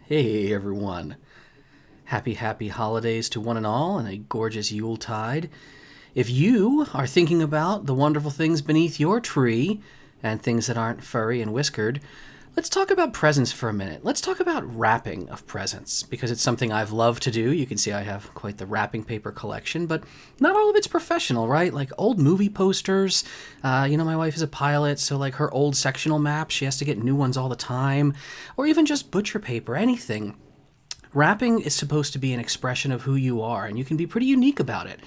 Hey everyone. Happy holidays to one and all and a gorgeous Yuletide. If you are thinking about the wonderful things beneath your tree and things that aren't furry and whiskered, let's talk about presents for a minute. Let's talk about wrapping of presents because it's something I've loved to do. You can see I have quite the wrapping paper collection, but not all of it's professional, right? Like old movie posters. My wife is a pilot, so like her old sectional maps, she has to get new ones all the time, or even just butcher paper, anything. Rapping is supposed to be an expression of who you are, and you can be pretty unique about it.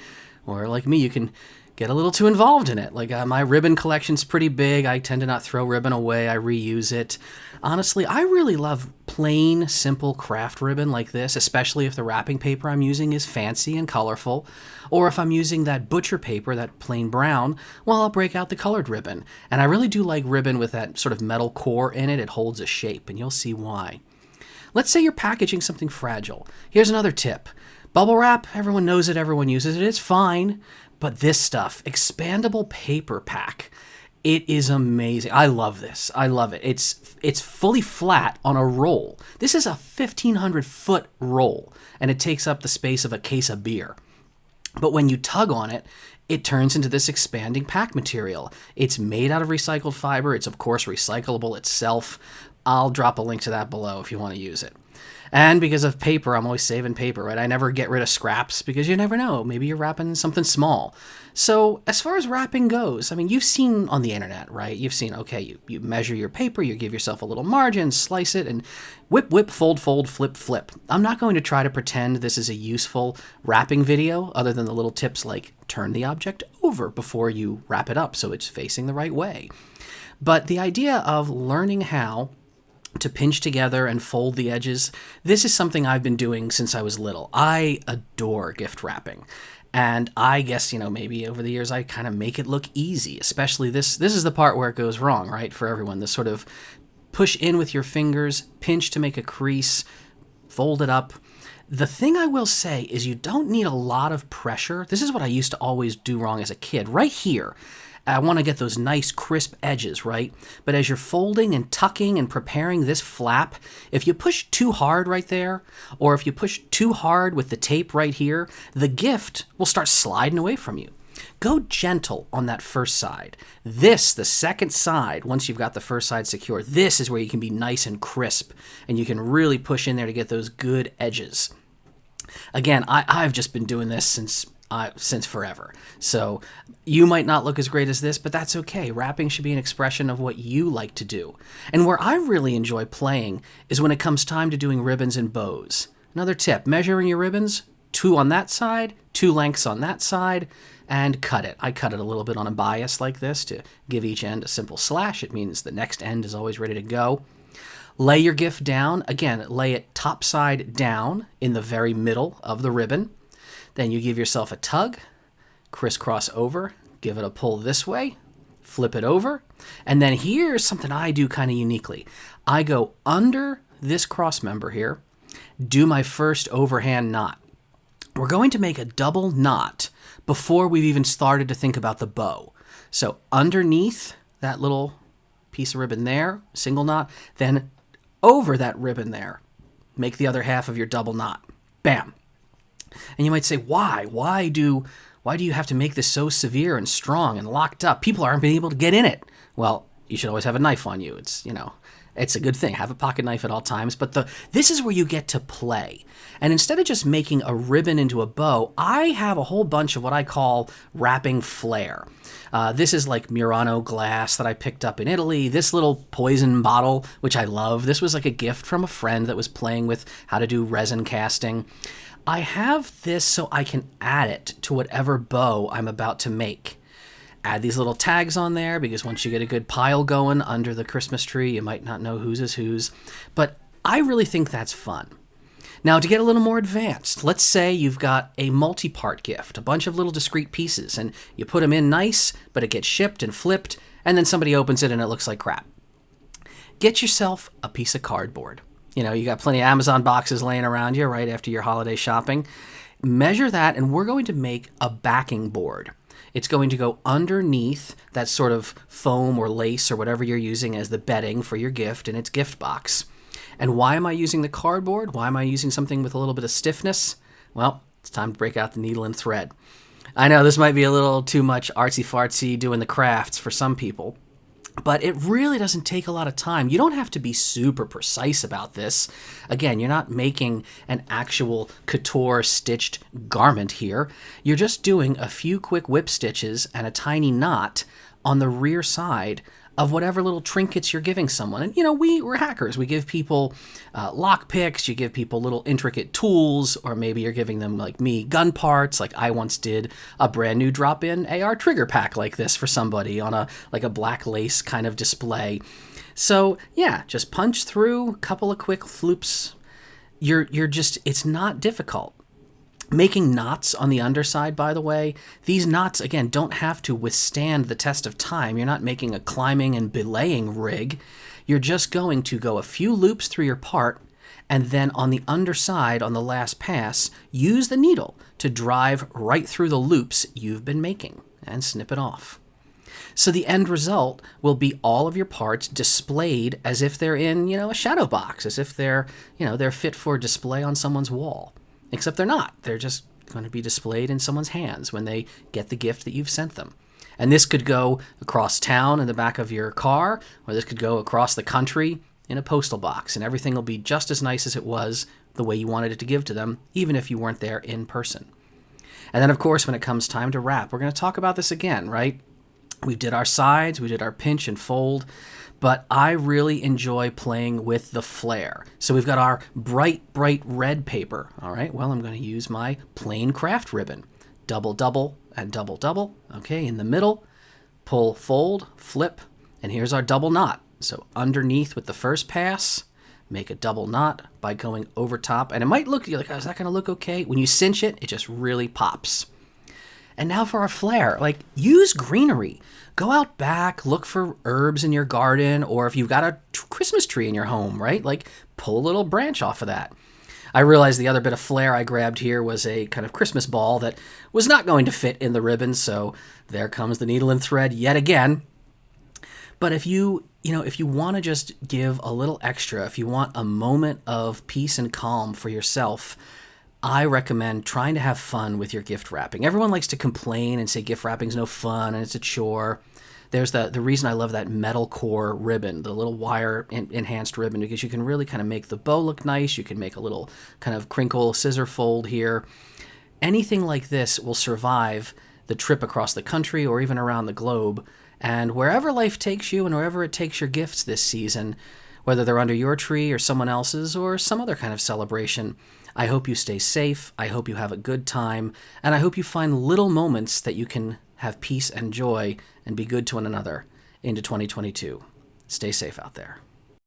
Or, like me, you can get a little too involved in it. Like, my ribbon collection's pretty big. I tend to not throw ribbon away, I reuse it. Honestly, I really love plain, simple craft ribbon like this, especially if the wrapping paper I'm using is fancy and colorful. Or if I'm using that butcher paper, that plain brown, well, I'll break out the colored ribbon. And I really do like ribbon with that sort of metal core in it. It holds a shape, and you'll see why. Let's say you're packaging something fragile. Here's another tip. Bubble wrap, everyone knows it, everyone uses it, it's fine. But this stuff, expandable paper pack, it is amazing. I love this. I love it. It's fully flat on a roll. This is a 1,500-foot roll, and it takes up the space of a case of beer. But when you tug on it, it turns into this expanding pack material. It's made out of recycled fiber. It's, of course, recyclable itself. I'll drop a link to that below if you want to use it. And because of paper, I'm always saving paper, right? I never get rid of scraps because you never know. Maybe you're wrapping something small. So as far as wrapping goes, I mean, you've seen on the internet, right? You've seen, okay, you measure your paper, you give yourself a little margin, slice it, and whip, fold, flip. I'm not going to try to pretend this is a useful wrapping video other than the little tips like turn the object over before you wrap it up so it's facing the right way. But the idea of learning how to pinch together and fold the edges, this is something I've been doing since I was little. I adore gift wrapping. And I guess, maybe over the years I kind of make it look easy, especially this is the part where it goes wrong, right? For everyone, this sort of push in with your fingers, pinch to make a crease, fold it up. The thing I will say is you don't need a lot of pressure. This is what I used to always do wrong as a kid. Right here, I want to get those nice crisp edges, right? But as you're folding and tucking and preparing this flap, if you push too hard right there, or if you push too hard with the tape right here, the gift will start sliding away from you. Go gentle on that first side. This, the second side, once you've got the first side secure, this is where you can be nice and crisp, and you can really push in there to get those good edges. Again, I've just been doing this since forever. So you might not look as great as this, but that's okay. Wrapping should be an expression of what you like to do. And where I really enjoy playing is when it comes time to doing ribbons and bows. Another tip, measuring your ribbons, 2 on that side, 2 lengths on that side, and cut it. I cut it a little bit on a bias like this to give each end a simple slash. It means the next end is always ready to go. Lay your gift down. Again, lay it top side down in the very middle of the ribbon. Then you give yourself a tug, crisscross over, give it a pull this way, flip it over, and then here's something I do kind of uniquely. I go under this cross member here, do my first overhand knot. We're going to make a double knot before we've even started to think about the bow. So underneath that little piece of ribbon there, single knot, then over that ribbon there, make the other half of your double knot. Bam. And you might say, why? Why do you have to make this so severe and strong and locked up? People aren't being able to get in it. Well, you should always have a knife on you. It's a good thing. Have a pocket knife at all times. But this is where you get to play. And instead of just making a ribbon into a bow, I have a whole bunch of what I call wrapping flair. This is like Murano glass that I picked up in Italy. This little poison bottle, which I love. This was like a gift from a friend that was playing with how to do resin casting. I have this so I can add it to whatever bow I'm about to make. Add these little tags on there because once you get a good pile going under the Christmas tree, you might not know whose is whose. But I really think that's fun. Now, to get a little more advanced, let's say you've got a multi-part gift, a bunch of little discrete pieces, and you put them in nice, but it gets shipped and flipped, and then somebody opens it and it looks like crap. Get yourself a piece of cardboard. You got plenty of Amazon boxes laying around you right after your holiday shopping. Measure that, and we're going to make a backing board. It's going to go underneath that sort of foam or lace or whatever you're using as the bedding for your gift in its gift box. And why am I using the cardboard? Why am I using something with a little bit of stiffness? Well, it's time to break out the needle and thread. I know this might be a little too much artsy-fartsy doing the crafts for some people, but it really doesn't take a lot of time. You don't have to be super precise about this. Again, you're not making an actual couture stitched garment here. You're just doing a few quick whip stitches and a tiny knot on the rear side of whatever little trinkets you're giving someone. And, we're hackers. We give people lock picks, you give people little intricate tools, or maybe you're giving them, like me, gun parts. Like I once did a brand new drop-in AR trigger pack like this for somebody on a black lace kind of display. So yeah, just punch through, a couple of quick floops. It's not difficult. Making knots on the underside, by the way, these knots, again, don't have to withstand the test of time. You're not making a climbing and belaying rig. You're just going to go a few loops through your part, and then on the underside, on the last pass, use the needle to drive right through the loops you've been making and snip it off. So the end result will be all of your parts displayed as if they're in, a shadow box, as if they're fit for display on someone's wall. Except they're not. They're just going to be displayed in someone's hands when they get the gift that you've sent them. And this could go across town in the back of your car, or this could go across the country in a postal box, and everything will be just as nice as it was the way you wanted it to give to them, even if you weren't there in person. And then, of course, when it comes time to wrap, we're going to talk about this again, right? We did our sides, we did our pinch and fold, but I really enjoy playing with the flare. So we've got our bright red paper. All right, well, I'm going to use my plain craft ribbon. Double, double, and double, double. Okay, in the middle, pull, fold, flip, and here's our double knot. So underneath with the first pass, make a double knot by going over top. And it might look, you're like, oh, is that going to look okay? When you cinch it, it just really pops. And now for our flare, use greenery. Go out back, look for herbs in your garden, or if you've got a Christmas tree in your home, right? Pull a little branch off of that. I realized the other bit of flare I grabbed here was a kind of Christmas ball that was not going to fit in the ribbon, so there comes the needle and thread yet again. But if you want to just give a little extra, if you want a moment of peace and calm for yourself, I recommend trying to have fun with your gift wrapping. Everyone likes to complain and say gift wrapping's no fun and it's a chore. There's the reason I love that metal core ribbon, the little wire enhanced ribbon, because you can really kind of make the bow look nice. You can make a little kind of crinkle scissor fold here. Anything like this will survive the trip across the country or even around the globe. And wherever life takes you and wherever it takes your gifts this season, whether they're under your tree or someone else's or some other kind of celebration, I hope you stay safe, I hope you have a good time, and I hope you find little moments that you can have peace and joy and be good to one another into 2022. Stay safe out there.